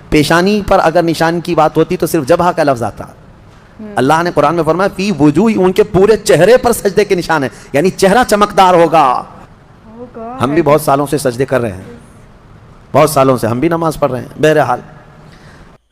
پیشانی پر اگر نشان کی بات ہوتی تو صرف جبہہ کا لفظ آتا. اللہ نے قرآن میں فرمایا فی وجوہ، ان کے پورے چہرے پر سجدے کے نشان ہے، یعنی چہرہ چمکدار ہوگا. ہم بھی بہت سالوں سے سجدے کر رہے ہیں، بہت سالوں سے ہم بھی نماز پڑھ رہے ہیں. بہرحال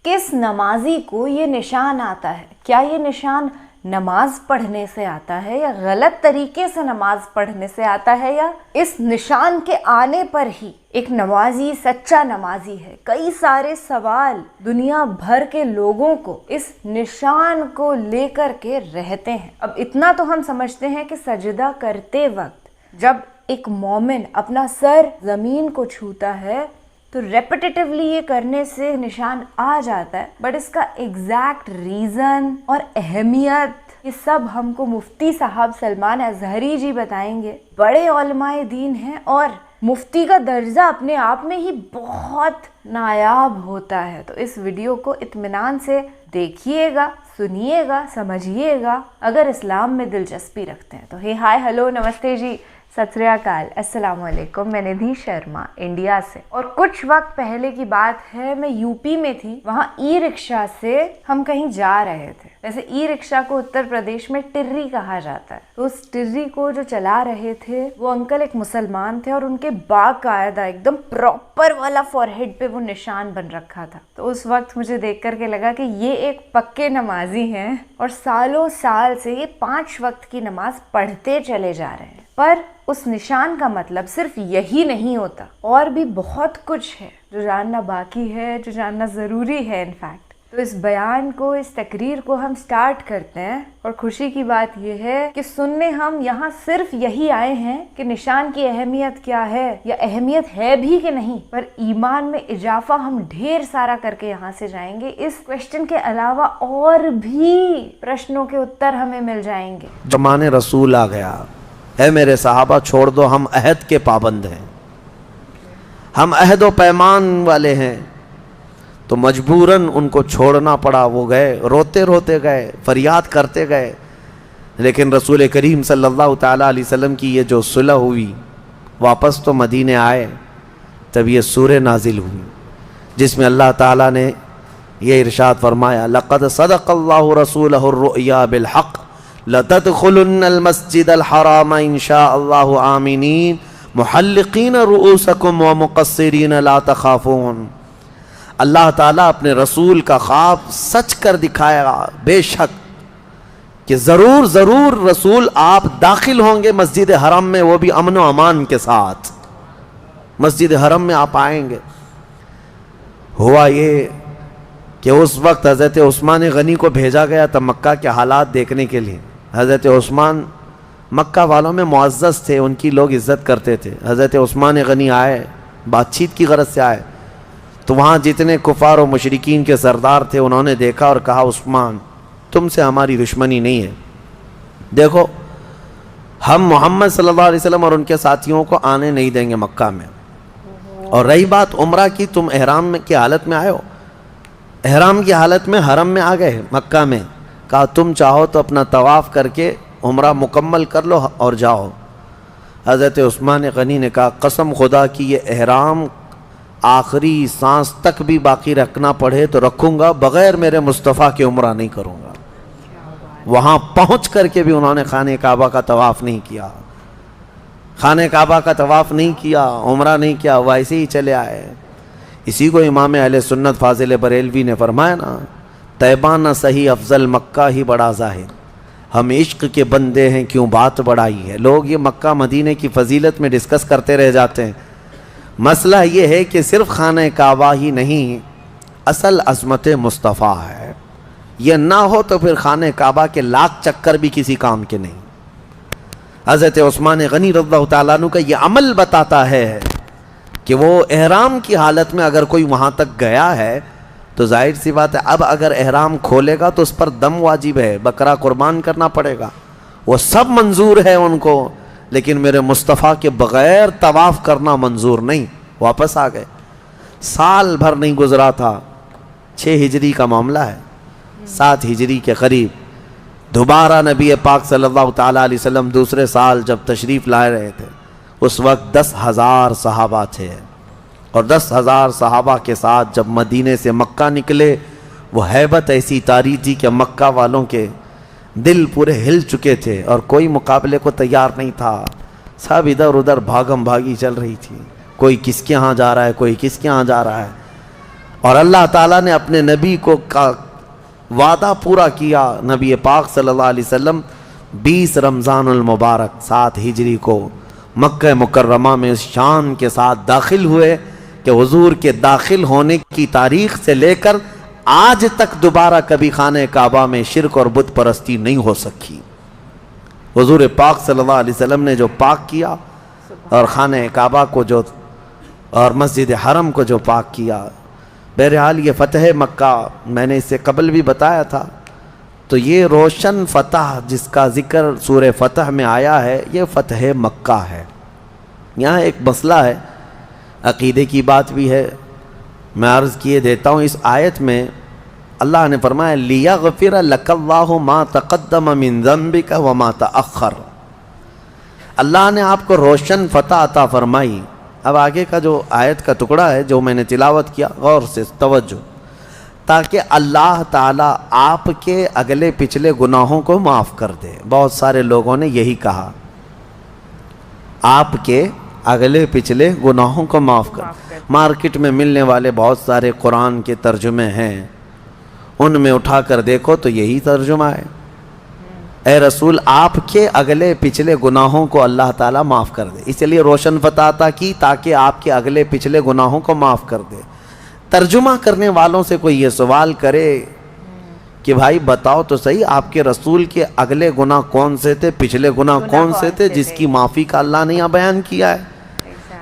کس نمازی کو یہ نشان آتا ہے؟ کیا یہ نشان نماز پڑھنے سے آتا ہے، یا غلط طریقے سے نماز پڑھنے سے آتا ہے، یا اس نشان کے آنے پر ہی ایک نمازی سچا نمازی ہے؟ کئی سارے سوال دنیا بھر کے لوگوں کو اس نشان کو لے کر کے رہتے ہیں. اب اتنا تو ہم سمجھتے ہیں کہ سجدہ کرتے وقت جب ایک مومن اپنا سر زمین کو چھوتا ہے تو ریپیٹیٹیولی یہ کرنے سے نشان آ جاتا ہے، بٹ اس کا ایگزیکٹ ریزن اور اہمیت یہ سب ہم کو مفتی صاحب سلمان اظہری جی بتائیں گے. بڑے علماء دین ہیں اور مفتی کا درجہ اپنے آپ میں ہی بہت نایاب ہوتا ہے. تو اس ویڈیو کو اطمینان سے دیکھیے گا، سنیے گا، سمجھیے گا اگر اسلام میں دلچسپی رکھتے ہیں. تو ہائے ہلو نمستے جی، ست سری اکال، السلام علیکم. میں ندھی شرما انڈیا سے، اور کچھ وقت پہلے کی بات ہے، میں یو پی میں تھی. وہاں ای رکشہ سے ہم کہیں جا رہے تھے. ویسے ای رکشہ کو اتر پردیش میں ٹری کہا جاتا ہے. تو اس ٹری کو جو چلا رہے تھے وہ انکل ایک مسلمان تھے، اور ان کے باقاعدہ ایک دم پراپر والا فور ہیڈ پہ وہ نشان بن رکھا تھا. تو اس وقت مجھے دیکھ کر کے لگا کہ یہ ایک پکے نمازی ہیں اور سالوں سال سے یہ 5 وقت کی نماز پڑھتے چلے جا رہے ہیں. پر اس نشان کا مطلب صرف یہی نہیں ہوتا، اور بھی بہت کچھ ہے جو جاننا باقی ہے، جو جاننا ضروری ہے انفیکٹ. تو اس بیان کو، اس تقریر کو ہم سٹارٹ کرتے ہیں. اور خوشی کی بات یہ ہے کہ سننے ہم یہاں صرف یہی آئے ہیں کہ نشان کی اہمیت کیا ہے، یا اہمیت ہے بھی کہ نہیں، پر ایمان میں اضافہ ہم ڈھیر سارا کر کے یہاں سے جائیں گے. اس کوشچن کے علاوہ اور بھی پرشنوں کے اتر ہمیں مل جائیں گے. زمانے رسول آ گیا، اے میرے صحابہ چھوڑ دو، ہم عہد کے پابند ہیں، ہم عہد و پیمان والے ہیں. تو مجبوراً ان کو چھوڑنا پڑا. وہ گئے، روتے روتے گئے، فریاد کرتے گئے. لیکن رسول کریم صلی اللہ تعالیٰ علیہ وسلم کی یہ جو صلح ہوئی، واپس تو مدینے آئے، تب یہ سورہ نازل ہوئی جس میں اللہ تعالیٰ نے یہ ارشاد فرمایا لَقَدْ صَدَقَ اللَّهُ رَسُولَهُ الرُّؤْيَا بِالْحَقِّ لَتَدْخُلُنَّ الْمَسْجِدَ الْحَرَامَ إِنْ شَاءَ اللَّهُ آمِنِينَ مُحَلِّقِينَ رُؤُوسَكُمْ وَمُقَصِّرِينَ لَا تَخَافُونَ. اللہ تعالیٰ اپنے رسول کا خواب سچ کر دکھایا، بے شک کہ ضرور ضرور رسول آپ داخل ہوں گے مسجد حرم میں، وہ بھی امن و امان کے ساتھ. مسجد حرم میں آپ آئیں گے. ہوا یہ کہ اس وقت حضرت عثمان غنی کو بھیجا گیا تھا مکہ کے حالات دیکھنے کے لیے. حضرت عثمان مکہ والوں میں معزز تھے، ان کی لوگ عزت کرتے تھے. حضرت عثمان غنی آئے، بات چیت کی غرض سے آئے. تو وہاں جتنے کفار و مشرکین کے سردار تھے انہوں نے دیکھا اور کہا عثمان تم سے ہماری دشمنی نہیں ہے، دیکھو ہم محمد صلی اللہ علیہ وسلم اور ان کے ساتھیوں کو آنے نہیں دیں گے مکہ میں. اور رہی بات عمرہ کی، تم احرام کی حالت میں آئے ہو، احرام کی حالت میں حرم میں آ گئے مکہ میں. کہا تم چاہو تو اپنا طواف کر کے عمرہ مکمل کر لو اور جاؤ. حضرت عثمان غنی نے کہا قسم خدا کی یہ احرام آخری سانس تک بھی باقی رکھنا پڑے تو رکھوں گا، بغیر میرے مصطفیٰ کے عمرہ نہیں کروں گا. وہاں پہنچ کر کے بھی انہوں نے خانہ کعبہ کا طواف نہیں کیا، خانہ کعبہ کا طواف نہیں کیا، عمرہ نہیں کیا، ویسے ہی چلے آئے. اسی کو امام اہل سنت فاضل بریلوی نے فرمایا نا، طیبہ نہ صحیح افضل مکہ ہی بڑا ظاہر، ہم عشق کے بندے ہیں کیوں بات بڑائی ہے. لوگ یہ مکہ مدینے کی فضیلت میں ڈسکس کرتے رہ جاتے ہیں. مسئلہ یہ ہے کہ صرف خانہ کعبہ ہی نہیں، اصل عظمت مصطفیٰ ہے. یہ نہ ہو تو پھر خانہ کعبہ کے لاکھ چکر بھی کسی کام کے نہیں. حضرت عثمان غنی رضی اللہ تعالیٰ عنہ کا یہ عمل بتاتا ہے کہ وہ احرام کی حالت میں اگر کوئی وہاں تک گیا ہے تو ظاہر سی بات ہے اب اگر احرام کھولے گا تو اس پر دم واجب ہے، بکرا قربان کرنا پڑے گا، وہ سب منظور ہے ان کو. لیکن میرے مصطفیٰ کے بغیر طواف کرنا منظور نہیں. واپس آ گئے. سال بھر نہیں گزرا تھا، 6 ہجری کا معاملہ ہے، 7 ہجری کے قریب دوبارہ نبی پاک صلی اللہ تعالیٰ علیہ وسلم دوسرے سال جب تشریف لائے رہے تھے، اس وقت 10,000 صحابہ تھے. اور 10,000 صحابہ کے ساتھ جب مدینے سے مکہ نکلے، وہ ہیبت ایسی طاری تھی کہ مکہ والوں کے دل پورے ہل چکے تھے اور کوئی مقابلے کو تیار نہیں تھا. سب ادھر ادھر بھاگم بھاگی چل رہی تھی، کوئی کس کے ہاں جا رہا ہے، کوئی کس کے ہاں جا رہا ہے. اور اللہ تعالیٰ نے اپنے نبی کو وعدہ پورا کیا. نبی پاک صلی اللہ علیہ وسلم 20 رمضان المبارک 7 ہجری کو مکہ مکرمہ میں اس شان کے ساتھ داخل ہوئے کہ حضور کے داخل ہونے کی تاریخ سے لے کر آج تک دوبارہ کبھی خانہ کعبہ میں شرک اور بت پرستی نہیں ہو سکی. حضور پاک صلی اللہ علیہ وسلم نے جو پاک کیا اور خانہ کعبہ کو جو اور مسجد حرم کو جو پاک کیا. بہرحال یہ فتح مکہ میں نے اس سے قبل بھی بتایا تھا. تو یہ روشن فتح جس کا ذکر سورہ فتح میں آیا ہے، یہ فتح مکہ ہے. یہاں ایک مسئلہ ہے، عقیدے کی بات بھی ہے، میں عرض کیے دیتا ہوں. اس آیت میں اللہ نے فرمایا لِيَغْفِرَ لَكَ اللَّهُ مَا تَقَدَّمَ مِن ذَنبِكَ وَمَا تَأَخَّرَ. اللہ نے آپ کو روشن فتح عطا فرمائی. اب آگے کا جو آیت کا ٹکڑا ہے جو میں نے تلاوت کیا، غور سے توجہ، تاکہ اللہ تعالیٰ آپ کے اگلے پچھلے گناہوں کو معاف کر دے. بہت سارے لوگوں نے یہی کہا، آپ کے اگلے پچھلے گناہوں کو معاف کر. مارکیٹ میں ملنے والے بہت سارے قرآن کے ترجمے ہیں، ان میں اٹھا کر دیکھو تو یہی ترجمہ ہے، اے رسول آپ کے اگلے پچھلے گناہوں کو اللہ تعالیٰ معاف کر دے. اس لیے روشن فتح عطا کی تاکہ آپ کے اگلے پچھلے گناہوں کو معاف کر دے. ترجمہ کرنے والوں سے کوئی یہ سوال کرے کہ بھائی بتاؤ تو صحیح آپ کے رسول کے اگلے گناہ کون سے تھے، پچھلے گناہ کون سے تھے جس کی معافی کا اللہ نے یہاں بیان کیا ہے.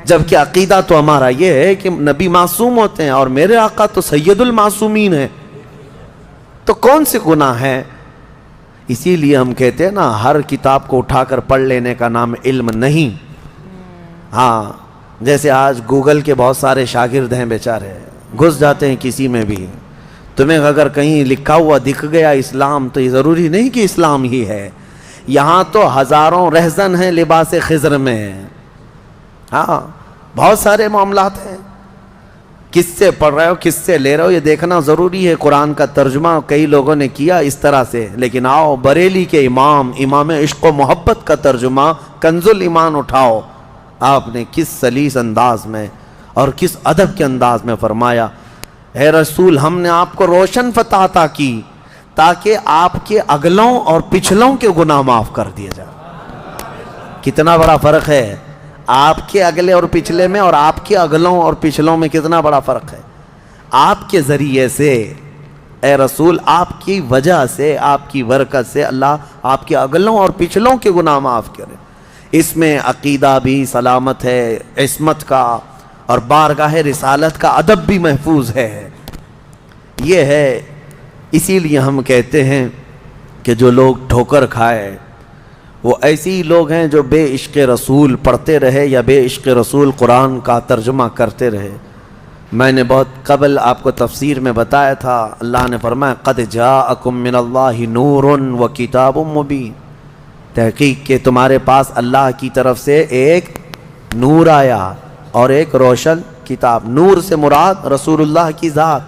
جبکہ عقیدہ تو ہمارا یہ ہے کہ نبی معصوم ہوتے ہیں اور میرے آقا تو سید المعصومین ہیں، تو کون سے گناہ ہیں؟ اسی لیے ہم کہتے ہیں نا، ہر کتاب کو اٹھا کر پڑھ لینے کا نام علم نہیں. ہاں جیسے آج گوگل کے بہت سارے شاگرد ہیں بیچارے، گھس جاتے ہیں کسی میں بھی. تمہیں اگر کہیں لکھا ہوا دکھ گیا اسلام تو یہ ضروری نہیں کہ اسلام ہی ہے. یہاں تو ہزاروں رہزن ہیں لباس خضر میں. ہاں بہت سارے معاملات ہیں، کس سے پڑھ رہے ہو کس سے لے رہے ہو یہ دیکھنا ضروری ہے. قرآن کا ترجمہ کئی لوگوں نے کیا اس طرح سے، لیکن آؤ بریلی کے امام عشق و محبت کا ترجمہ کنز الایمان اٹھاؤ. آپ نے کس سلیس انداز میں اور کس ادب کے انداز میں فرمایا، اے رسول ہم نے آپ کو روشن فتح عطا کی تاکہ آپ کے اگلوں اور پچھلوں کے گناہ معاف کر دیے جائے. کتنا بڑا فرق ہے آپ کے اگلے اور پچھلے میں اور آپ کے اگلوں اور پچھلوں میں، کتنا بڑا فرق ہے. آپ کے ذریعے سے اے رسول، آپ کی وجہ سے، آپ کی برکت سے اللہ آپ کے اگلوں اور پچھلوں کے گناہ معاف کرے. اس میں عقیدہ بھی سلامت ہے، عصمت کا اور بارگاہ رسالت کا ادب بھی محفوظ ہے. یہ ہے، اسی لیے ہم کہتے ہیں کہ جو لوگ ٹھوکر کھائے وہ ایسے ہی لوگ ہیں جو بے عشق رسول پڑھتے رہے یا بے عشق رسول قرآن کا ترجمہ کرتے رہے. میں نے بہت قبل آپ کو تفسیر میں بتایا تھا، اللہ نے فرمایا قد جاءکم من اللہ نور و کتاب مبین. تحقیق کہ تمہارے پاس اللہ کی طرف سے ایک نور آیا اور ایک روشن کتاب. نور سے مراد رسول اللہ کی ذات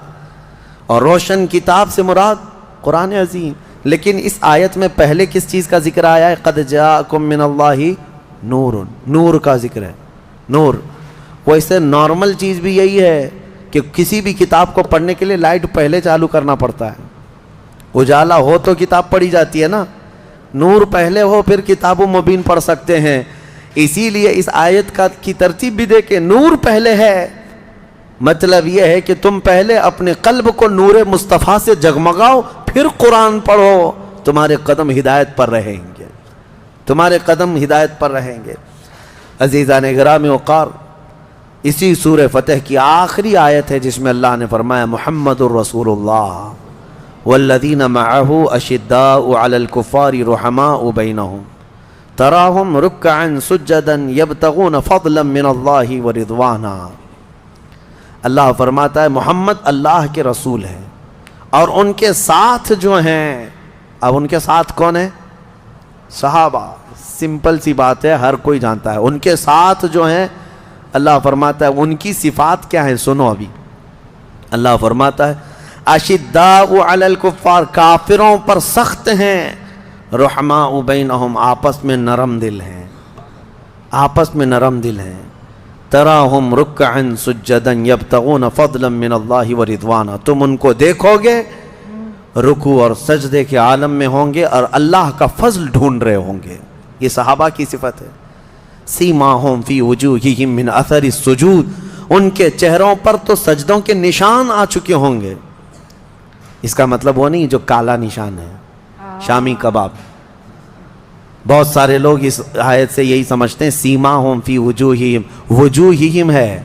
اور روشن کتاب سے مراد قرآن عظیم. لیکن اس آیت میں پہلے کس چیز کا ذکر آیا ہے؟ قد جاءکم من اللہ نور، نور کا ذکر ہے. نور ویسے نارمل چیز بھی یہی ہے کہ کسی بھی کتاب کو پڑھنے کے لیے لائٹ پہلے چالو کرنا پڑتا ہے. اجالا ہو تو کتاب پڑھی جاتی ہے نا، نور پہلے ہو پھر کتاب مبین پڑھ سکتے ہیں. اسی لیے اس آیت کی ترتیب بھی دیکھیں، نور پہلے ہے. مطلب یہ ہے کہ تم پہلے اپنے قلب کو نور مصطفیٰ سے جگمگاؤ، پھر قرآن پڑھو، تمہارے قدم ہدایت پر رہیں گے، تمہارے قدم ہدایت پر رہیں گے. عزیزان گرامی وقار، اسی سورہ فتح کی آخری آیت ہے جس میں اللہ نے فرمایا محمد الرسول اللہ والذین معہ اشداء علی الکفار رحماء بینہم تراہم رکعا سجدا یبتغون فضلا من اللہ ورضوانا. اللہ فرماتا ہے محمد اللہ کے رسول ہیں اور ان کے ساتھ جو ہیں، اب ان کے ساتھ کون ہیں؟ صحابہ. سمپل سی بات ہے، ہر کوئی جانتا ہے. ان کے ساتھ جو ہیں اللہ فرماتا ہے ان کی صفات کیا ہیں، سنو ابھی. اللہ فرماتا ہے اشداء علی الکفار، کافروں پر سخت ہیں، رحماء بینہم، آپس میں نرم دل ہیں، آپس میں نرم دل ہیں. تراہم رکعا سجدا یبتغون فضلا من اللہ ورضوانا، تم ان کو دیکھو گے رکوع اور سجدے کے عالم میں ہوں گے اور اللہ کا فضل ڈھونڈ رہے ہوں گے. یہ صحابہ کی صفت ہے. سیماہم فی وجوہہم من اثر السجود، ان کے چہروں پر تو سجدوں کے نشان آ چکے ہوں گے. اس کا مطلب وہ نہیں جو کالا نشان ہے شامی کباب. بہت سارے لوگ اس آیت سے یہی سمجھتے ہیں سیماہم فی وجوہہم، وجوہہم ہے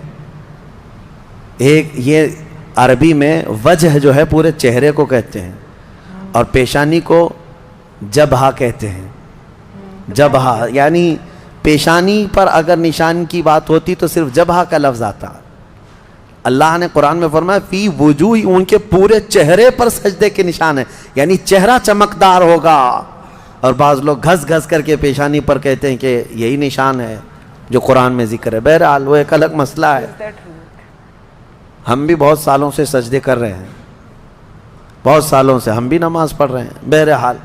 ایک، یہ عربی میں وجہ جو ہے پورے چہرے کو کہتے ہیں، اور پیشانی کو جبہہ کہتے ہیں. جبہہ یعنی پیشانی پر اگر نشان کی بات ہوتی تو صرف جبہہ کا لفظ آتا. اللہ نے قرآن میں فرمایا فی وجوہ، ان کے پورے چہرے پر سجدے کے نشان ہیں، یعنی چہرہ چمکدار ہوگا. اور بعض لوگ گھس گھس کر کے پیشانی پر کہتے ہیں کہ یہی نشان ہے جو قرآن میں ذکر ہے. بہرحال وہ ایک الگ مسئلہ ہے. ہم بھی بہت سالوں سے سجدے کر رہے ہیں، بہت سالوں سے ہم بھی نماز پڑھ رہے ہیں. بہرحال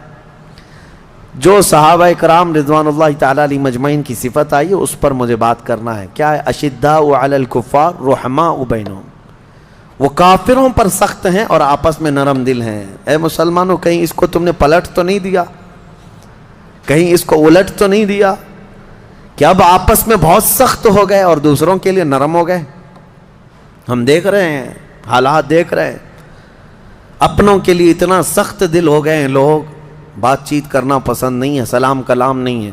جو صحابہ کرام رضوان اللہ تعالیٰ علیہ مجمعین کی صفت آئی ہے اس پر مجھے بات کرنا ہے. کیا ہے؟ اشداء علی الکفار رحماء بینہم، وہ کافروں پر سخت ہیں اور آپس میں نرم دل ہیں. اے مسلمانوں، کہیں اس کو تم نے پلٹ تو نہیں دیا، کہیں اس کو الٹ تو نہیں دیا کہ اب آپس میں بہت سخت ہو گئے اور دوسروں کے لیے نرم ہو گئے؟ ہم دیکھ رہے ہیں، حالات دیکھ رہے ہیں. اپنوں کے لیے اتنا سخت دل ہو گئے ہیں لوگ، بات چیت کرنا پسند نہیں ہے، سلام کلام نہیں ہے،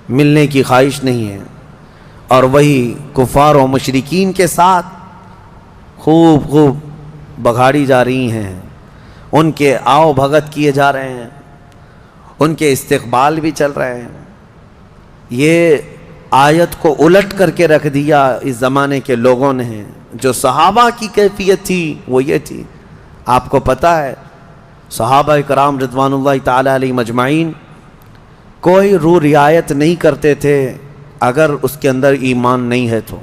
ملنے کی خواہش نہیں ہے. اور وہی کفار و مشرکین کے ساتھ خوب بگاڑی جا رہی ہیں، ان کے آؤ بھگت کیے جا رہے ہیں، ان کے استقبال بھی چل رہے ہیں. یہ آیت کو الٹ کر کے رکھ دیا اس زمانے کے لوگوں نے. جو صحابہ کی کیفیت تھی وہ یہ تھی. آپ کو پتہ ہے صحابہ کرام رضوان اللہ تعالی علیہ مجمعین کوئی رعایت نہیں کرتے تھے اگر اس کے اندر ایمان نہیں ہے تو.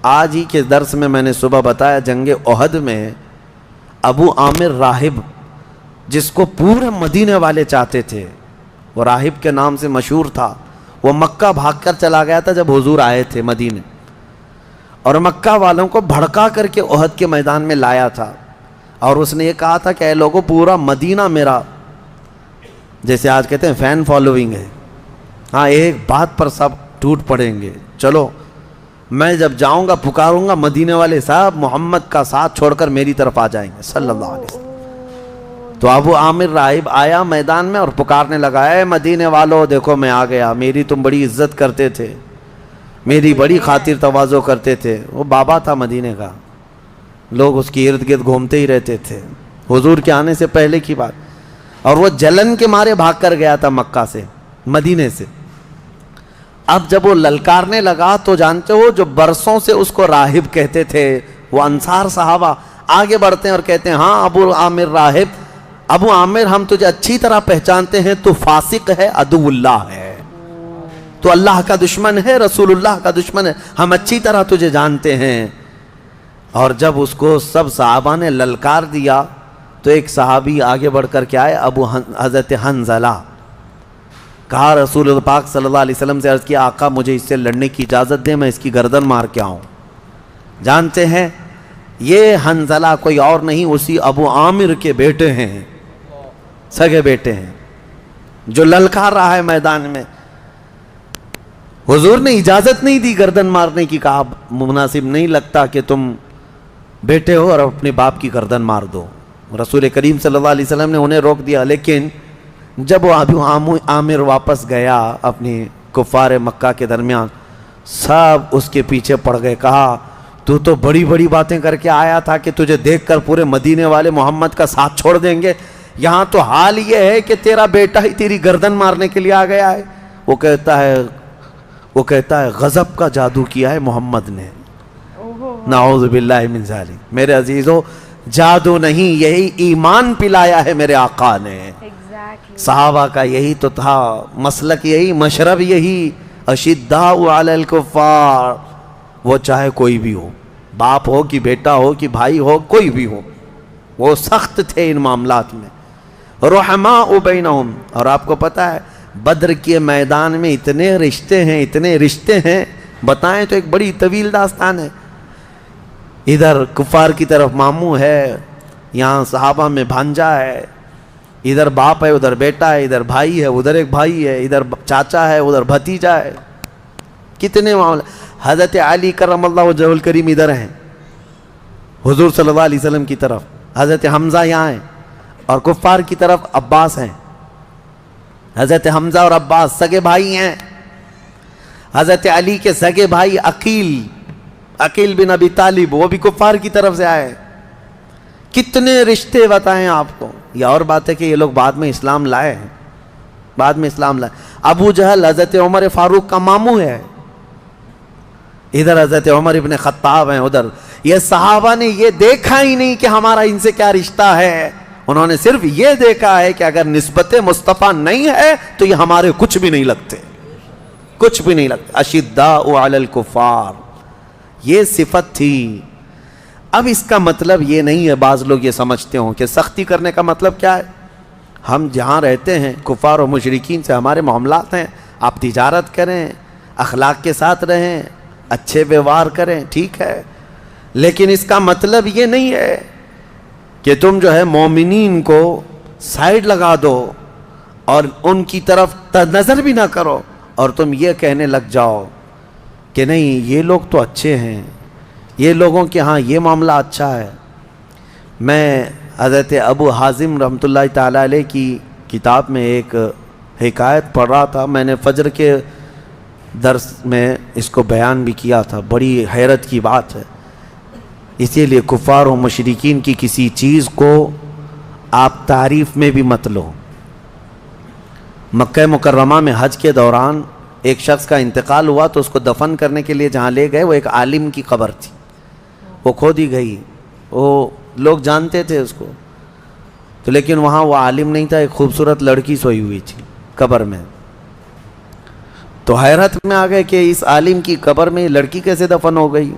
آج ہی کے درس میں نے صبح بتایا جنگ احد میں ابو عامر راہب، جس کو پورے مدینے والے چاہتے تھے، وہ راہب کے نام سے مشہور تھا، وہ مکہ بھاگ کر چلا گیا تھا جب حضور آئے تھے مدینے، اور مکہ والوں کو بھڑکا کر کے احد کے میدان میں لایا تھا. اور اس نے یہ کہا تھا کہ اے لوگوں، پورا مدینہ میرا، جیسے آج کہتے ہیں فین فالوئنگ ہے، ہاں ایک بات پر سب ٹوٹ پڑیں گے، چلو میں جب جاؤں گا پکاروں گا مدینے والے صاحب محمد کا ساتھ چھوڑ کر میری طرف آ جائیں گے صلی اللہ علیہ وسلم. تو ابو عامر راہب آیا میدان میں اور پکارنے لگا، اے مدینے والو دیکھو میں آ گیا، میری تم بڑی عزت کرتے تھے، میری بڑی خاطر تواضع کرتے تھے. وہ بابا تھا مدینے کا، لوگ اس کی ارد گرد گھومتے ہی رہتے تھے حضور کے آنے سے پہلے کی بات. اور وہ جلن کے مارے بھاگ کر گیا تھا مکہ سے، مدینے سے. اب جب وہ للکارنے لگا تو جانتے ہو جو برسوں سے اس کو راہب کہتے تھے وہ انصار صحابہ آگے بڑھتے ہیں اور کہتے ہیں ہاں ابو عامر راہب، ابو عامر ہم تجھے اچھی طرح پہچانتے ہیں، تو فاسق ہے، عدو اللہ ہے، تو اللہ کا دشمن ہے، رسول اللہ کا دشمن ہے، ہم اچھی طرح تجھے جانتے ہیں. اور جب اس کو سب صحابہ نے للکار دیا تو ایک صحابی آگے بڑھ کر کے آئے، حضرت حنظلہ، کہا رسول اللہ پاک صلی اللہ علیہ وسلم سے عرض کیا آقا مجھے اس سے لڑنے کی اجازت دیں، میں اس کی گردن مار کے آؤں. جانتے ہیں یہ حنظلہ کوئی اور نہیں اسی ابو عامر کے بیٹے ہیں، سگے بیٹے ہیں، جو للکار رہا ہے میدان میں. حضور نے اجازت نہیں دی گردن مارنے کی، کہا مناسب نہیں لگتا کہ تم بیٹے ہو اور اپنے باپ کی گردن مار دو. رسول کریم صلی اللہ علیہ وسلم نے انہیں روک دیا. لیکن جب وہ ابو عامر واپس گیا اپنی کفار مکہ کے درمیان، سب اس کے پیچھے پڑ گئے. کہا تو بڑی بڑی باتیں کر کے آیا تھا کہ تجھے دیکھ کر پورے مدینے والے محمد کا ساتھ چھوڑ دیں گے، یہاں تو حال یہ ہے کہ تیرا بیٹا ہی تیری گردن مارنے کے لیے آ گیا ہے. وہ کہتا ہے غضب کا جادو کیا ہے محمد نے، نعوذ باللہ من ذالک. میرے عزیزو، جادو نہیں، یہی ایمان پلایا ہے میرے آقا نے. صحابہ کا یہی تو تھا مسلک، یہی مشرب، یہی اشداء علی الکفار، وہ چاہے کوئی بھی ہو، باپ ہو کہ بیٹا ہو کہ بھائی ہو، کوئی بھی ہو، وہ سخت تھے ان معاملات میں. رحماء بینہم. اور آپ کو پتہ ہے بدر کے میدان میں اتنے رشتے ہیں بتائیں تو ایک بڑی طویل داستان ہے. ادھر کفار کی طرف ماموں ہے، یہاں صحابہ میں بھانجا ہے، ادھر باپ ہے ادھر بیٹا ہے، ادھر بھائی ہے ادھر ایک بھائی ہے، ادھر چاچا ہے ادھر بھتیجا ہے. کتنے معاملے. حضرت علی کرم اللہ وجہہ الکریم ادھر ہیں حضور صلی اللہ علیہ وسلم کی طرف، حضرت حمزہ یہاں ہیں، اور کفار کی طرف عباس ہیں. حضرت حمزہ اور عباس سگے بھائی ہیں. حضرت علی کے سگے بھائی عقیل بن ابی طالب، وہ بھی کفار کی طرف سے آئے. کتنے رشتے بتائیں آپ کو. یہ اور بات ہے کہ یہ لوگ بعد میں اسلام لائے ہیں، بعد میں اسلام لائے. ابو جہل حضرت عمر فاروق کا ماموں ہے، ادھر حضرت عمر ابن خطاب ہیں ادھر. یہ صحابہ نے یہ دیکھا ہی نہیں کہ ہمارا ان سے کیا رشتہ ہے، انہوں نے صرف یہ دیکھا ہے کہ اگر نسبت مصطفیٰ نہیں ہے تو یہ ہمارے کچھ بھی نہیں لگتے، کچھ بھی نہیں لگتے. اشداء علی الکفار، یہ صفت تھی. اب اس کا مطلب یہ نہیں ہے، بعض لوگ یہ سمجھتے ہوں کہ سختی کرنے کا مطلب کیا ہے. ہم جہاں رہتے ہیں کفار و مشرکین سے ہمارے معاملات ہیں، آپ تجارت کریں، اخلاق کے ساتھ رہیں، اچھے ویوہار کریں، ٹھیک ہے، لیکن اس کا مطلب یہ نہیں ہے کہ تم جو ہے مومنین کو سائیڈ لگا دو اور ان کی طرف نظر بھی نہ کرو اور تم یہ کہنے لگ جاؤ کہ نہیں یہ لوگ تو اچھے ہیں، یہ لوگوں کے ہاں یہ معاملہ اچھا ہے. میں حضرت ابو حازم رحمۃ اللہ تعالیٰ علیہ کی کتاب میں ایک حکایت پڑھ رہا تھا، میں نے فجر کے درس میں اس کو بیان بھی کیا تھا. بڑی حیرت کی بات ہے، اسی لیے کفار و مشرکین کی کسی چیز کو آپ تعریف میں بھی مت لو. مکہ مکرمہ میں حج کے دوران ایک شخص کا انتقال ہوا تو اس کو دفن کرنے کے لیے جہاں لے گئے وہ ایک عالم کی قبر تھی، وہ کھودی گئی، وہ لوگ جانتے تھے اس کو تو، لیکن وہاں وہ عالم نہیں تھا، ایک خوبصورت لڑکی سوئی ہوئی تھی قبر میں. تو حیرت میں آ گئے کہ اس عالم کی قبر میں لڑکی کیسے دفن ہو گئی.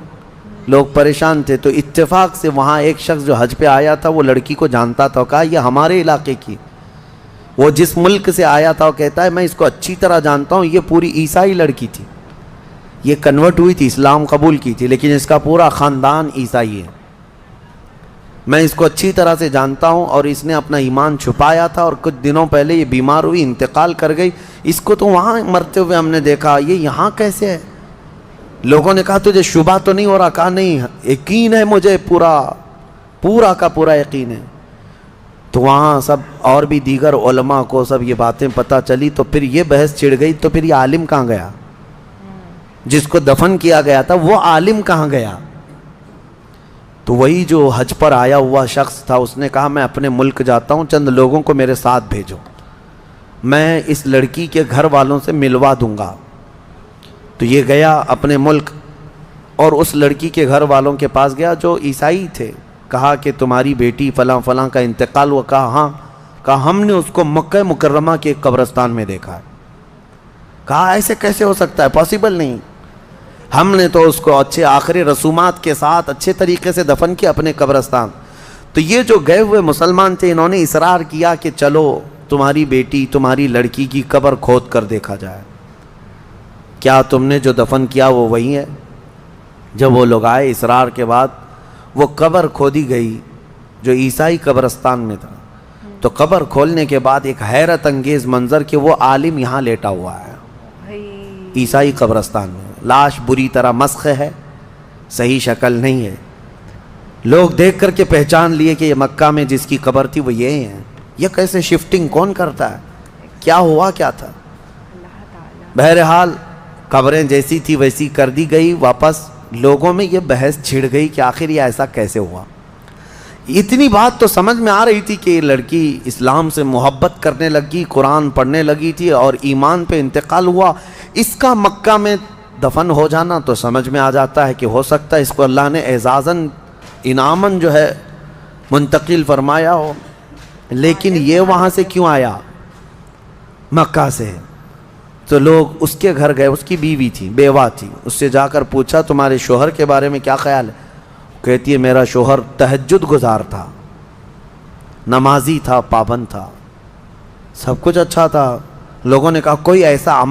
لوگ پریشان تھے تو اتفاق سے وہاں ایک شخص جو حج پہ آیا تھا وہ لڑکی کو جانتا تھا. کہا یہ ہمارے علاقے کی، وہ جس ملک سے آیا تھا وہ کہتا ہے میں اس کو اچھی طرح جانتا ہوں، یہ پوری عیسائی لڑکی تھی، یہ کنورٹ ہوئی تھی، اسلام قبول کی تھی، لیکن اس کا پورا خاندان عیسائی ہے. میں اس کو اچھی طرح سے جانتا ہوں اور اس نے اپنا ایمان چھپایا تھا اور کچھ دنوں پہلے یہ بیمار ہوئی، انتقال کر گئی. اس کو تو وہاں مرتے ہوئے ہم نے دیکھا، یہ یہاں کیسے ہے. لوگوں نے کہا تجھے شبہ تو نہیں ہو رہا؟ کہا نہیں، یقین ہے مجھے، پورا کا پورا یقین ہے. تو وہاں سب اور بھی دیگر علماء کو سب یہ باتیں پتہ چلی تو پھر یہ بحث چھڑ گئی، تو پھر یہ عالم کہاں گیا جس کو دفن کیا گیا تھا، وہ عالم کہاں گیا؟ تو وہی جو حج پر آیا ہوا شخص تھا اس نے کہا میں اپنے ملک جاتا ہوں، چند لوگوں کو میرے ساتھ بھیجو، میں اس لڑکی کے گھر والوں سے ملوا دوں گا. تو یہ گیا اپنے ملک اور اس لڑکی کے گھر والوں کے پاس گیا جو عیسائی تھے. کہا کہ تمہاری بیٹی فلاں فلاں کا انتقال ہوا؟ کہا ہاں. کہا ہم نے اس کو مکہ مکرمہ کے قبرستان میں دیکھا ہے. کہا ایسے کیسے ہو سکتا ہے، پاسبل نہیں. ہم نے تو اس کو اچھے آخری رسومات کے ساتھ اچھے طریقے سے دفن کیا اپنے قبرستان. تو یہ جو گئے ہوئے مسلمان تھے انہوں نے اصرار کیا کہ چلو تمہاری بیٹی تمہاری لڑکی کی قبر کھود کر دیکھا جائے، کیا تم نے جو دفن کیا وہ وہی ہے؟ جب وہ لوگ آئے اصرار کے بعد وہ قبر کھودی گئی جو عیسائی قبرستان میں تھا. تو قبر کھولنے کے بعد ایک حیرت انگیز منظر کہ وہ عالم یہاں لیٹا ہوا ہے عیسائی قبرستان میں. لاش بری طرح مسخ ہے، صحیح شکل نہیں ہے. لوگ دیکھ کر کے پہچان لیے کہ یہ مکہ میں جس کی قبر تھی وہ یہی ہے. یہ کیسے شفٹنگ کون کرتا ہے؟ کیا ہوا کیا تھا؟ بہرحال قبریں جیسی تھی ویسی کر دی گئی واپس. لوگوں میں یہ بحث چھڑ گئی کہ آخر یہ ایسا کیسے ہوا. اتنی بات تو سمجھ میں آ رہی تھی کہ یہ لڑکی اسلام سے محبت کرنے لگی، قرآن پڑھنے لگی تھی اور ایمان پہ انتقال ہوا. اس کا مکہ میں دفن ہو جانا تو سمجھ میں آ جاتا ہے کہ ہو سکتا ہے اس کو اللہ نے اعزازاً انعاماً جو ہے منتقل فرمایا ہو. لیکن یہ وہاں سے کیوں آیا؟ مکہ سے. تو لوگ اس کے گھر گئے، اس کی بیوی تھی، بیوہ تھی، اس سے جا کر پوچھا تمہارے شوہر کے بارے میں کیا خیال ہے؟ کہتی ہے میرا شوہر تہجد گزار تھا، نمازی تھا، پابند تھا، سب کچھ اچھا تھا۔ لوگوں نے کہا کوئی ایسا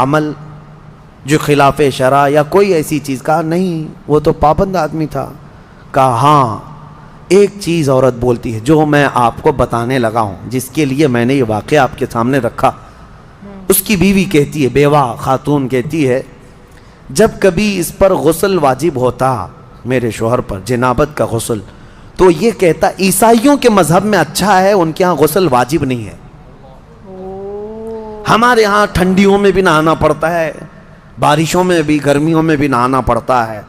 عمل جو خلاف شرع یا کوئی ایسی چیز؟ کہا نہیں، وہ تو پابند آدمی تھا۔ کہا ہاں ایک چیز عورت بولتی ہے جو میں آپ کو بتانے لگا ہوں، جس کے لیے میں نے یہ واقعہ آپ کے سامنے رکھا۔ اس کی بیوی کہتی ہے، بیوہ خاتون کہتی ہے، جب کبھی اس پر غسل واجب ہوتا میرے شوہر پر، جنابت کا غسل، تو یہ کہتا عیسائیوں کے مذہب میں اچھا ہے، ان کے ہاں غسل واجب نہیں ہے، ہمارے ہاں ٹھنڈیوں میں بھی نہانا پڑتا ہے، بارشوں میں بھی، گرمیوں میں بھی نہانا پڑتا ہے۔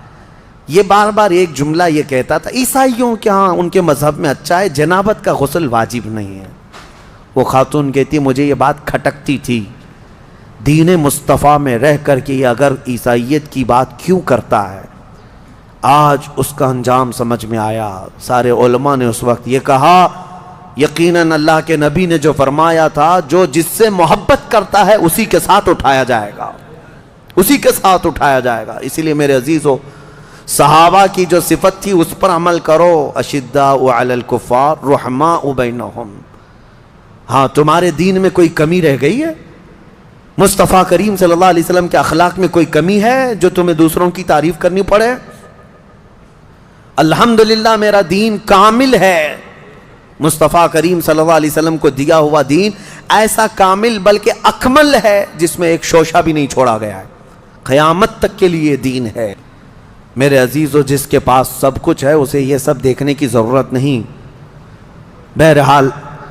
یہ بار بار ایک جملہ یہ کہتا تھا، عیسائیوں کے ہاں ان کے مذہب میں اچھا ہے، جنابت کا غسل واجب نہیں ہے۔ وہ خاتون کہتی مجھے یہ بات کھٹکتی تھی، دین مصطفیٰ میں رہ کر کے یہ اگر عیسائیت کی بات کیوں کرتا ہے؟ آج اس کا انجام سمجھ میں آیا۔ سارے علماء نے اس وقت یہ کہا یقیناً اللہ کے نبی نے جو فرمایا تھا، جو جس سے محبت کرتا ہے اسی کے ساتھ اٹھایا جائے گا، اسی کے ساتھ اٹھایا جائے گا۔ اسی لیے میرے عزیزو، صحابہ کی جو صفت تھی اس پر عمل کرو، اشداء علی الکفار رحماء بینہم۔ ہاں تمہارے دین میں کوئی کمی رہ گئی ہے؟ مصطفیٰ کریم صلی اللہ علیہ وسلم کے اخلاق میں کوئی کمی ہے جو تمہیں دوسروں کی تعریف کرنی پڑے؟ الحمدللہ میرا دین کامل ہے، مصطفیٰ کریم صلی اللہ علیہ وسلم کو دیا ہوا دین ایسا کامل بلکہ اکمل ہے جس میں ایک شوشہ بھی نہیں چھوڑا گیا ہے، قیامت تک کے لیے دین ہے۔ میرے عزیزو، جس کے پاس سب کچھ ہے اسے یہ سب دیکھنے کی ضرورت نہیں۔ بہرحال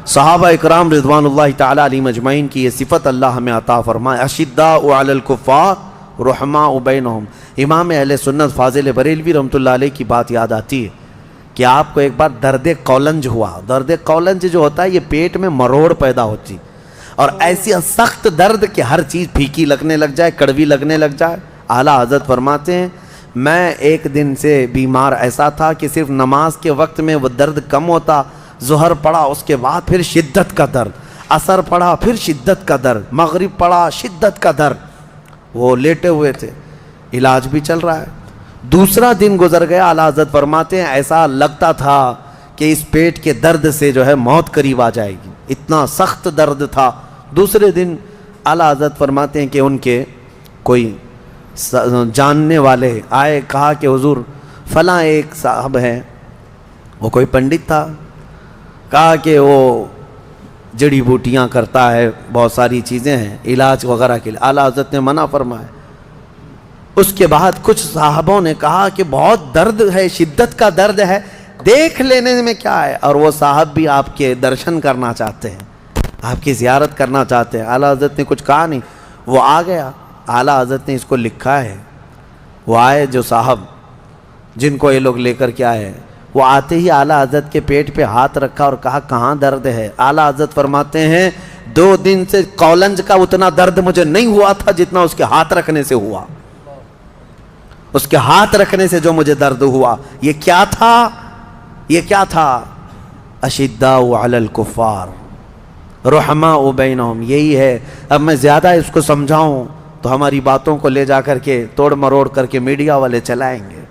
صحابہ اکرام رضوان اللہ تعالی علیہم اجمعین کی یہ صفت اللہ ہمیں عطا فرمائے، اشداء علی الکفار رحماء بینہم۔ امام اہل سنت فاضل بریلوی رحمۃ اللہ علیہ کی بات یاد آتی ہے کہ آپ کو ایک بار درد قولنج ہوا۔ درد قولنج جو ہوتا ہے یہ پیٹ میں مروڑ پیدا ہوتی اور ایسی سخت درد کہ ہر چیز پھیکی لگنے لگ جائے، کڑوی لگنے لگ جائے۔ اعلیٰ حضرت فرماتے ہیں میں ایک دن سے بیمار ایسا تھا کہ صرف نماز کے وقت میں وہ درد کم ہوتا، ظہر پڑا اس کے بعد پھر شدت کا درد، عصر پڑا پھر شدت کا درد، مغرب پڑا شدت کا درد۔ وہ لیٹے ہوئے تھے، علاج بھی چل رہا ہے۔ دوسرا دن گزر گیا، اعلیٰ حضرت فرماتے ہیں ایسا لگتا تھا کہ اس پیٹ کے درد سے جو ہے موت قریب آ جائے گی، اتنا سخت درد تھا۔ دوسرے دن اعلیٰ حضرت فرماتے ہیں کہ ان کے کوئی جاننے والے آئے، کہا کہ حضور فلاں ایک صاحب ہیں، وہ کوئی پنڈت تھا، کہا کہ وہ جڑی بوٹیاں کرتا ہے، بہت ساری چیزیں ہیں علاج وغیرہ کے لیے۔ اعلیٰ حضرت نے منع فرمایا۔ اس کے بعد کچھ صاحبوں نے کہا کہ بہت درد ہے، شدت کا درد ہے، دیکھ لینے میں کیا ہے، اور وہ صاحب بھی آپ کے درشن کرنا چاہتے ہیں، آپ کی زیارت کرنا چاہتے ہیں۔ اعلیٰ حضرت نے کچھ کہا نہیں، وہ آ گیا۔ اعلیٰ حضرت نے اس کو لکھا ہے، وہ آئے جو صاحب جن کو یہ لوگ لے کر کے آئے، وہ آتے ہی اعلیٰ حضرت کے پیٹ پہ ہاتھ رکھا اور کہا کہاں درد ہے؟ اعلیٰ حضرت فرماتے ہیں 2 دن سے قولنج کا اتنا درد مجھے نہیں ہوا تھا جتنا اس کے ہاتھ رکھنے سے ہوا، اس کے ہاتھ رکھنے سے جو مجھے درد ہوا۔ یہ کیا تھا؟ یہ کیا تھا؟ اشداء علی الکفار رحماء بینہم، یہی ہے۔ اب میں زیادہ اس کو سمجھاؤں تو ہماری باتوں کو لے جا کر کے توڑ مروڑ کر کے میڈیا والے چلائیں گے،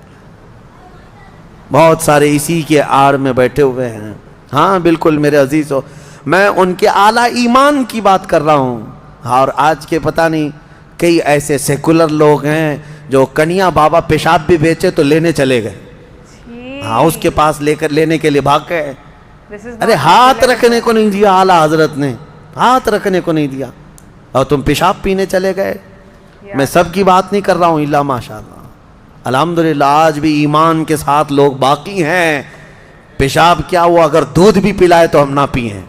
بہت سارے اسی کے آڑ میں بیٹھے ہوئے ہیں۔ ہاں بالکل میرے عزیزو، میں ان کے اعلیٰ ایمان کی بات کر رہا ہوں۔ اور آج کے پتہ نہیں کئی ایسے سیکولر لوگ ہیں جو کنیا بابا پیشاب بھی بیچے تو لینے چلے گئے، ہاں اس کے پاس لے کر لینے کے لیے بھاگ گئے۔ ارے ہاتھ رکھنے کو نہیں دیا اعلیٰ حضرت نے، ہاتھ رکھنے کو نہیں دیا، اور تم پیشاب پینے چلے گئے۔ میں سب کی بات نہیں کر رہا ہوں، الا ماشاءاللہ الحمدللہ آج بھی ایمان کے ساتھ لوگ باقی ہیں۔ پیشاب کیا ہوا، اگر دودھ بھی پلائے تو ہم نہ پئیں،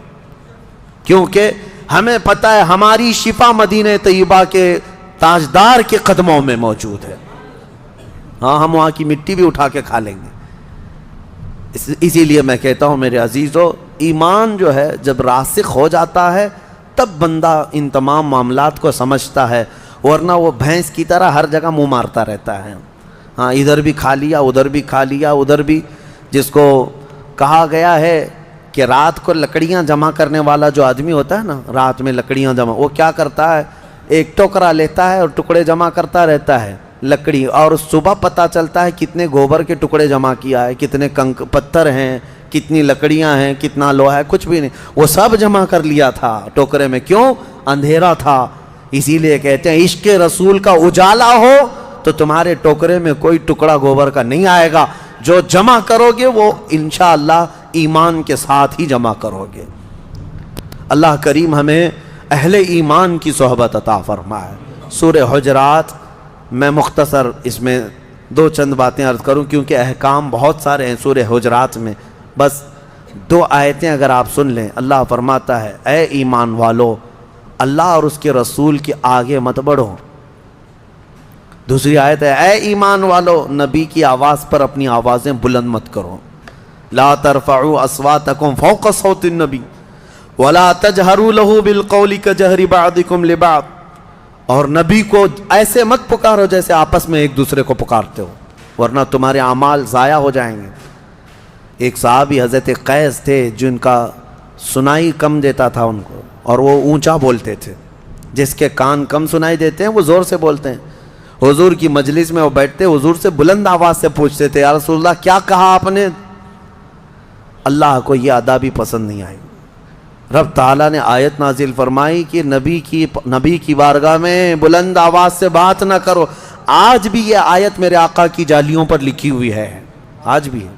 کیونکہ ہمیں پتہ ہے ہماری شفا مدینہ طیبہ کے تاجدار کے قدموں میں موجود ہے۔ ہاں ہم وہاں کی مٹی بھی اٹھا کے کھا لیں گے۔ اسی لیے میں کہتا ہوں میرے عزیزو، ایمان جو ہے جب راسخ ہو جاتا ہے تب بندہ ان تمام معاملات کو سمجھتا ہے، ورنہ وہ بھینس کی طرح ہر جگہ منہ مارتا رہتا ہے۔ ہاں ادھر بھی کھا لیا، ادھر بھی کھا لیا، ادھر بھی، جس کو کہا گیا ہے کہ رات کو لکڑیاں جمع کرنے والا جو آدمی ہوتا ہے نا، رات میں لکڑیاں جمع، وہ کیا کرتا ہے، ایک ٹوکرا لیتا ہے اور ٹکڑے جمع کرتا رہتا ہے لکڑی، اور صبح پتہ چلتا ہے کتنے گوبر کے ٹکڑے جمع کیا ہے، کتنے پتھر ہیں، کتنی لکڑیاں ہیں، کتنا لوہا ہے، کچھ بھی نہیں، وہ سب جمع کر لیا تھا ٹوکرے میں۔ کیوں؟ اندھیرا تھا۔ اسی لیے کہتے ہیں عشق رسول کا اجالا ہو تو تمہارے ٹوکرے میں کوئی ٹکڑا گوبر کا نہیں آئے گا، جو جمع کرو گے وہ انشاءاللہ ایمان کے ساتھ ہی جمع کرو گے۔ اللہ کریم ہمیں اہل ایمان کی صحبت عطا فرمائے۔ سورہ حجرات، میں مختصر اس میں دو چند باتیں عرض کروں کیونکہ احکام بہت سارے ہیں سورہ حجرات میں، بس دو آیتیں اگر آپ سن لیں۔ اللہ فرماتا ہے اے ایمان والو، اللہ اور اس کے رسول کے آگے مت بڑھو۔ دوسری آیت ہے اے ایمان والو، نبی کی آواز پر اپنی آوازیں بلند مت کرو۔ لا ترفعوا اصواتکم فوق صوت النبی ولا تجہروا له بالقول کجہر بعضکم لبعض، اور نبی کو ایسے مت پکارو جیسے آپس میں ایک دوسرے کو پکارتے ہو، ورنہ تمہارے اعمال ضائع ہو جائیں گے۔ ایک صحابی حضرت قیس تھے جن کا سنائی کم دیتا تھا ان کو، اور وہ اونچا بولتے تھے۔ جس کے کان کم سنائی دیتے ہیں وہ زور سے بولتے ہیں۔ حضور کی مجلس میں وہ بیٹھتے، حضور سے بلند آواز سے پوچھتے تھے یا رسول اللہ کیا کہا آپ نے؟ اللہ کو یہ ادا بھی پسند نہیں آئی۔ رب تعالیٰ نے آیت نازل فرمائی کہ نبی کی بارگاہ میں بلند آواز سے بات نہ کرو۔ آج بھی یہ آیت میرے آقا کی جالیوں پر لکھی ہوئی ہے، آج بھی ہے،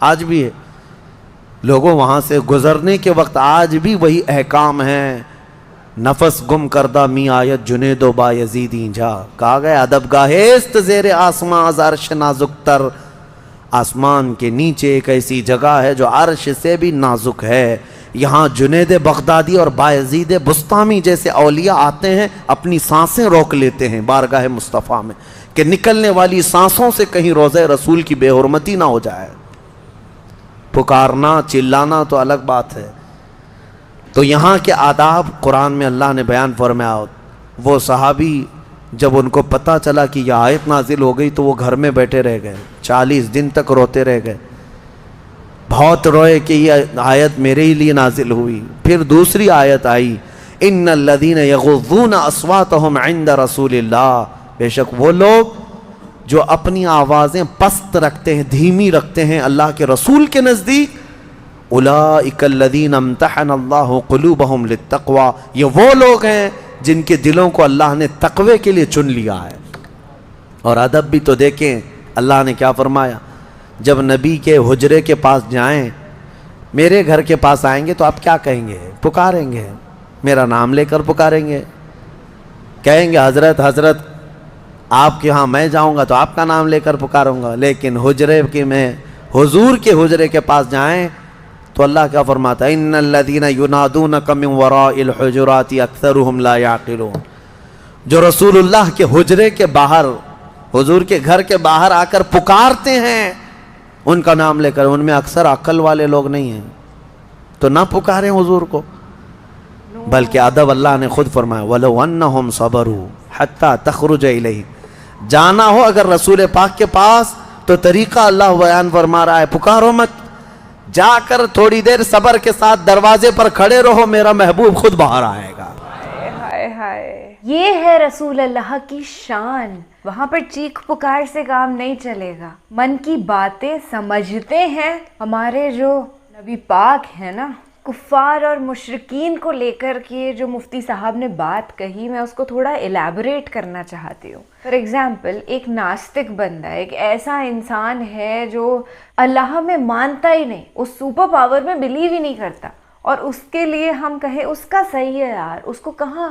آج بھی ہے۔ لوگوں وہاں سے گزرنے کے وقت آج بھی وہی احکام ہیں۔ نفس گم کردہ می آیت جنید و با یزیدی جا، کہا گیا ادب گاہست زیر آسمان از عرش نازک تر۔ آسمان کے نیچے ایک ایسی جگہ ہے جو عرش سے بھی نازک ہے، یہاں جنید بغدادی اور بایزید بسطامی جیسے اولیاء آتے ہیں، اپنی سانسیں روک لیتے ہیں بارگاہ مصطفیٰ میں کہ نکلنے والی سانسوں سے کہیں روضہ رسول کی بے حرمتی نہ ہو جائے۔ پکارنا چلانا تو الگ بات ہے۔ تو یہاں کے آداب قرآن میں اللہ نے بیان فرمایا۔ وہ صحابی جب ان کو پتہ چلا کہ یہ آیت نازل ہو گئی تو وہ گھر میں بیٹھے رہ گئے، 40 دن تک روتے رہ گئے، بہت روئے کہ یہ آیت میرے ہی لیے نازل ہوئی۔ پھر دوسری آیت آئی ان الذین یغضون اصواتهم عند رسول اللہ، بے شک وہ لوگ جو اپنی آوازیں پست رکھتے ہیں، دھیمی رکھتے ہیں اللہ کے رسول کے نزدیک، اولئک الذین امتحن اللہ قلوبہم للتقوی، یہ وہ لوگ ہیں جن کے دلوں کو اللہ نے تقوی کے لیے چن لیا ہے۔ اور ادب بھی تو دیکھیں اللہ نے کیا فرمایا، جب نبی کے حجرے کے پاس جائیں، میرے گھر کے پاس آئیں گے تو آپ کیا کہیں گے؟ پکاریں گے، میرا نام لے کر پکاریں گے، کہیں گے حضرت حضرت آپ کے ہاں میں جاؤں گا تو آپ کا نام لے کر پکاروں گا۔ لیکن حجرے کے میں حضور کے حجرے کے پاس جائیں تو اللہ کیا فرماتا ہے ان الذین ینادونک من وراء الحجرات اکثرهم لا یعقلون، جو رسول اللہ کے حجرے کے باہر، حضور کے گھر کے باہر آ کر پکارتے ہیں ان کا نام لے کر، ان میں اکثر عقل والے لوگ نہیں ہیں، تو نہ پکاریں حضور کو۔ بلکہ ادب اللہ نے خود فرمایا وَلَوْ أَنَّهُمْ صَبَرُوا حَتَّى تَخْرُجَ إِلَيْهِ، جانا ہو اگر رسول پاک کے پاس تو طریقہ اللہ بیان فرما رہا ہے، پکارو مت، جا کر تھوڑی دیر صبر کے ساتھ دروازے پر کھڑے رہو، میرا محبوب خود باہر آئے گا۔ یہ ہے رسول اللہ کی شان، وہاں پر چیخ پکار سے کام نہیں چلے گا، من کی باتیں سمجھتے ہیں۔ ہمارے جو نبی پاک ہیں نا، کفار اور مشرکین کو لے کر کے جو مفتی صاحب نے بات کہی، میں اس کو تھوڑا الیبوریٹ کرنا چاہتی ہوں۔ فار ایگزامپل، ایک ناستک بندہ، ایک ایسا انسان ہے جو اللہ میں مانتا ہی نہیں، اس سپر پاور میں بلیو ہی نہیں کرتا، اور اس کے لیے ہم کہیں اس کا صحیح ہے یار، اس کو کہاں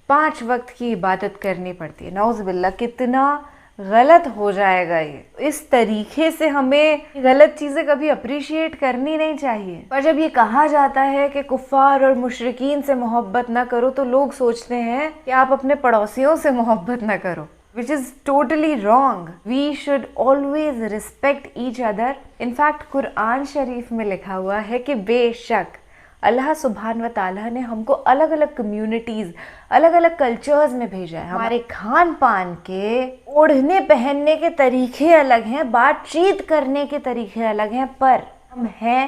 5 وقت کی عبادت کرنی پڑتی ہے، نعوذ باللہ، کتنا غلط ہو جائے گا یہ۔ اس طریقے سے ہمیں غلط چیزیں کبھی اپریشیٹ کرنی نہیں چاہیے۔ پر جب یہ کہا جاتا ہے کہ کفار اور مشرکین سے محبت نہ کرو تو لوگ سوچتے ہیں کہ آپ اپنے پڑوسیوں سے محبت نہ کرو، which is totally wrong. We should always respect each other. In fact قرآن شریف میں لکھا ہوا ہے کہ بے شک اللہ سبحانہ و تعالیٰ نے ہم کو الگ الگ کمیونٹیز، الگ الگ کلچرز میں بھیجا ہے۔ ہمارے کھان پان کے، اوڑھنے پہننے کے طریقے الگ ہیں، بات چیت کرنے کے طریقے الگ ہیں، پر ہم ہیں